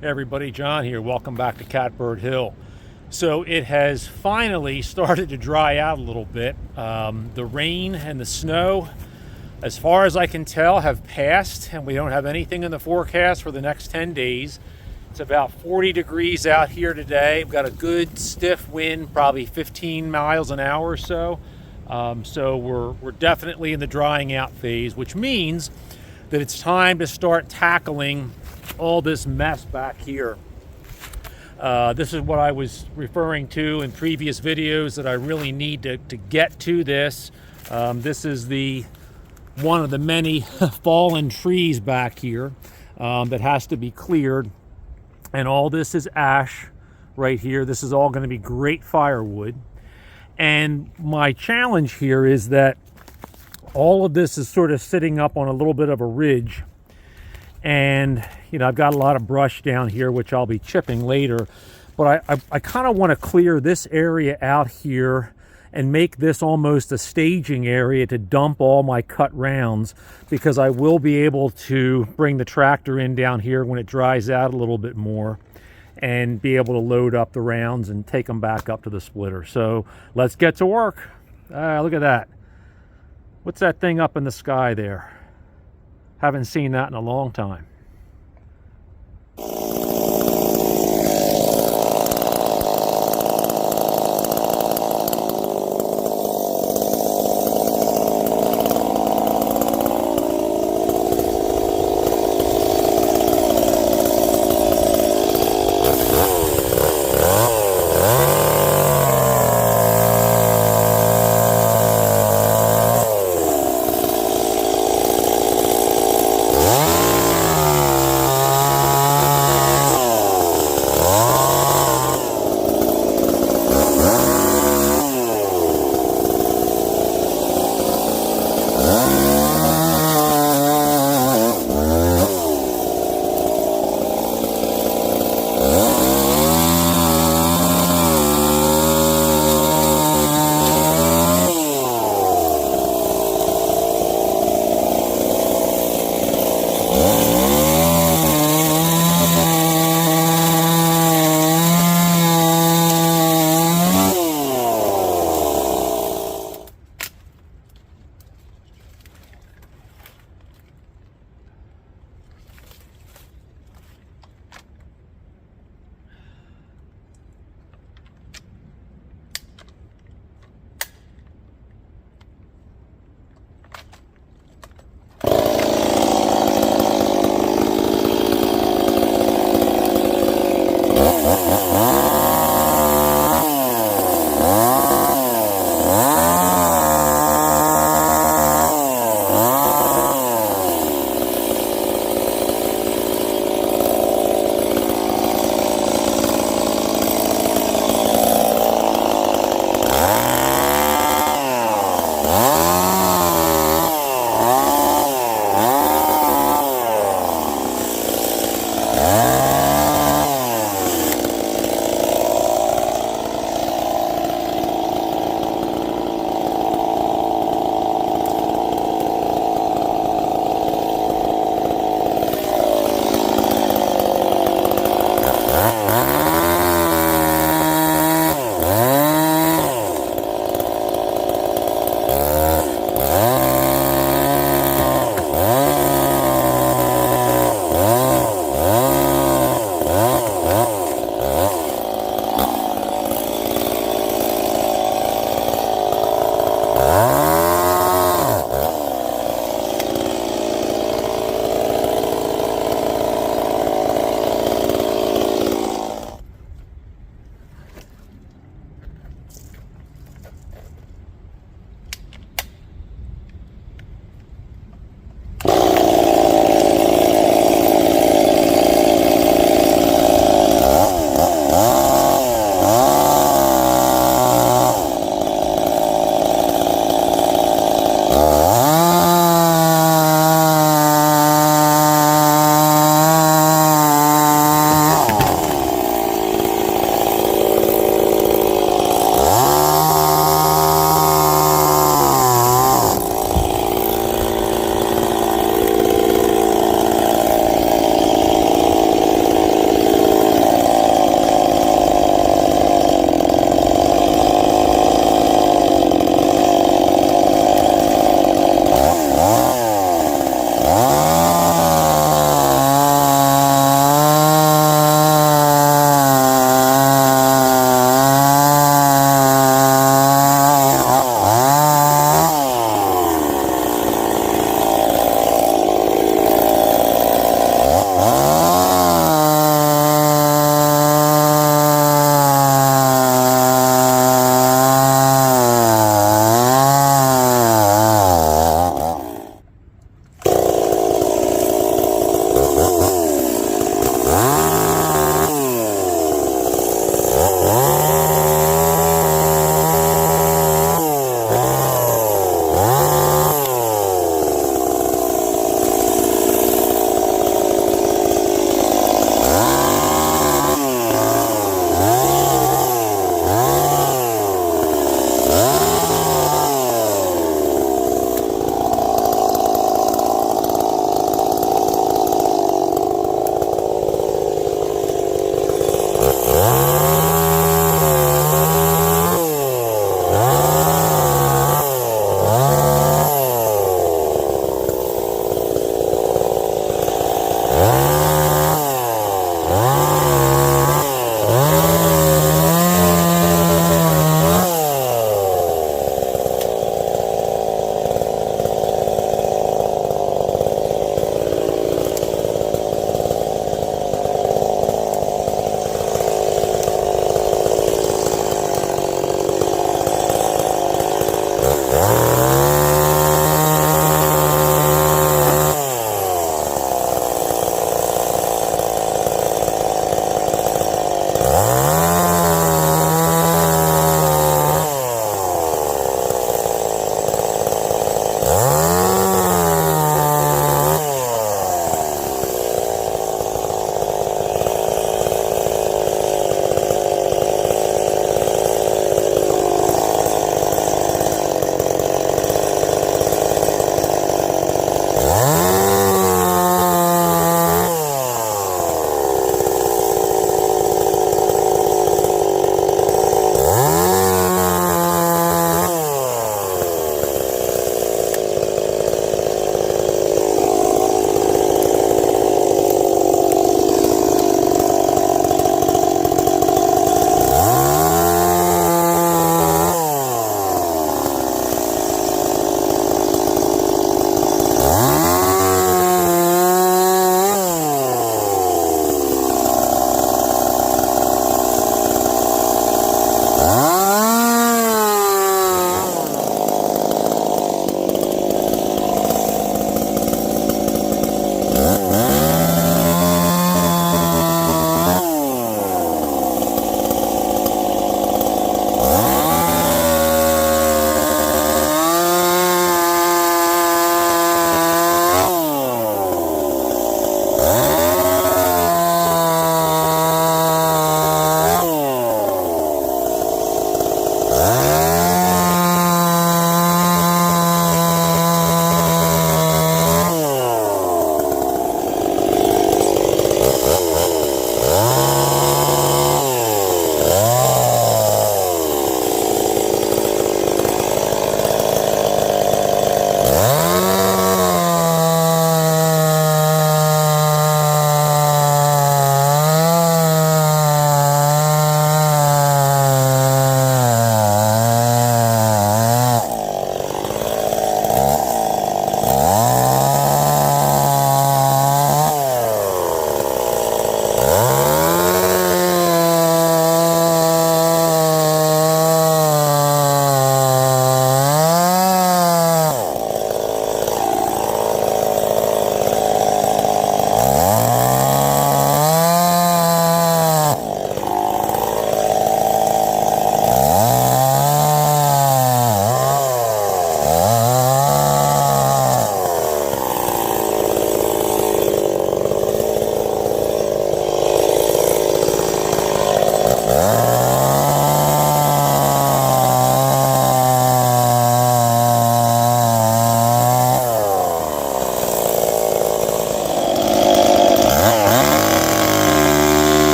Hey everybody, John here. Welcome back to Catbird Hill. So it has finally started to dry out a little bit. The rain and the snow, as far as I can tell, have passed, and we don't have anything in the forecast for the next 10 days. It's about 40 degrees out here today. We've got a good stiff wind, probably 15 miles an hour or so. So we're definitely in the drying out phase, which means that it's time to start tackling all this mess back here. This is what I was referring to in previous videos, that I really need to get to this. This is one of the many fallen trees back here that has to be cleared. And all this is ash right here. This is all going to be great firewood. And my challenge here is that all of this is sort of sitting up on a little bit of a ridge. And, you know, I've got a lot of brush down here, which I'll be chipping later. But I kind of want to clear this area out here and make this almost a staging area to dump all my cut rounds, because I will be able to bring the tractor in down here when it dries out a little bit more and be able to load up the rounds and take them back up to the splitter. So let's get to work. Look at that. What's that thing up in the sky there? Haven't seen that in a long time.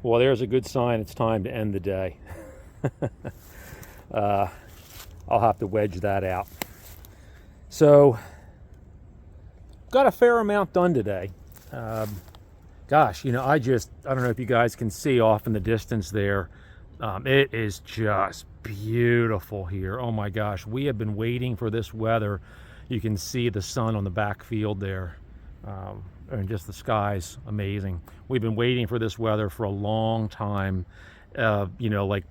Well, there's a good sign it's time to end the day. I'll have to wedge that out. So, got a fair amount done today. Gosh, I don't know if you guys can see off in the distance there. It is just beautiful here. Oh my gosh, we have been waiting for this weather. You can see the sun on the back field there. And just the sky's amazing. We've been waiting for this weather for a long time. Like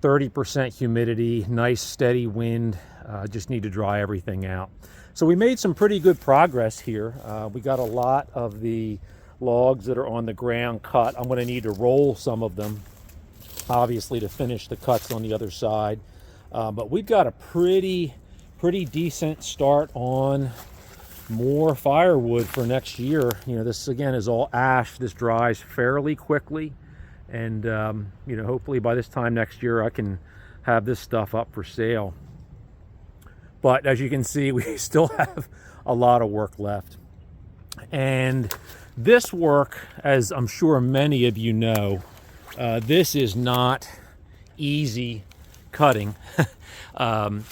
30% humidity, nice steady wind. Just need to dry everything out. So we made some pretty good progress here. We got a lot of the logs that are on the ground cut. I'm going to need to roll some of them, obviously, to finish the cuts on the other side. But we've got a pretty decent start on more firewood for next year. This again is all ash. This dries fairly quickly, and hopefully by this time next year I can have this stuff up for sale. But as you can see, we still have a lot of work left. And this work, as I'm sure many of you know, this is not easy cutting. I'm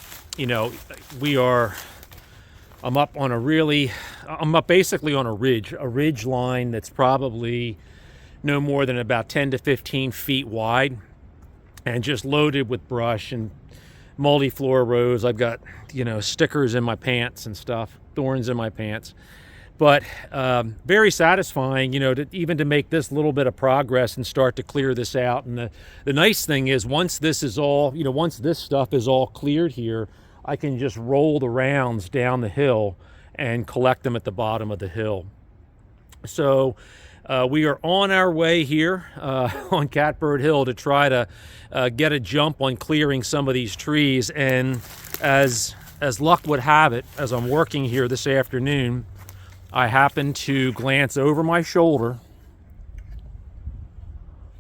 up basically on a ridge line that's probably no more than about 10 to 15 feet wide, and just loaded with brush and multi-floor rows. I've got, stickers in my pants and stuff, thorns in my pants. But very satisfying, to make this little bit of progress and start to clear this out. And the nice thing is, once this stuff is all cleared here, I can just roll the rounds down the hill and collect them at the bottom of the hill. So we are on our way here on Catbird Hill to try to get a jump on clearing some of these trees. And as luck would have it, as I'm working here this afternoon, I happen to glance over my shoulder,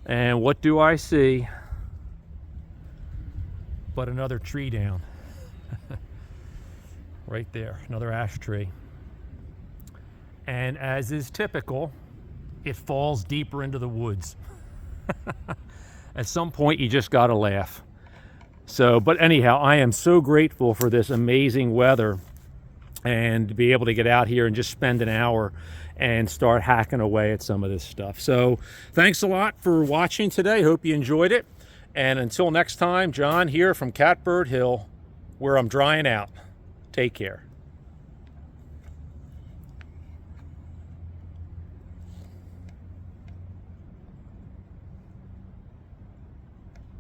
and what do I see but another tree down. Right there, another ash tree. And as is typical, it falls deeper into the woods. At some point, you just gotta laugh. But anyhow, I am so grateful for this amazing weather, and to be able to get out here and just spend an hour and start hacking away at some of this stuff. So thanks a lot for watching today. Hope you enjoyed it. And until next time, John here from Catbird Hill, where I'm drying out. Take care.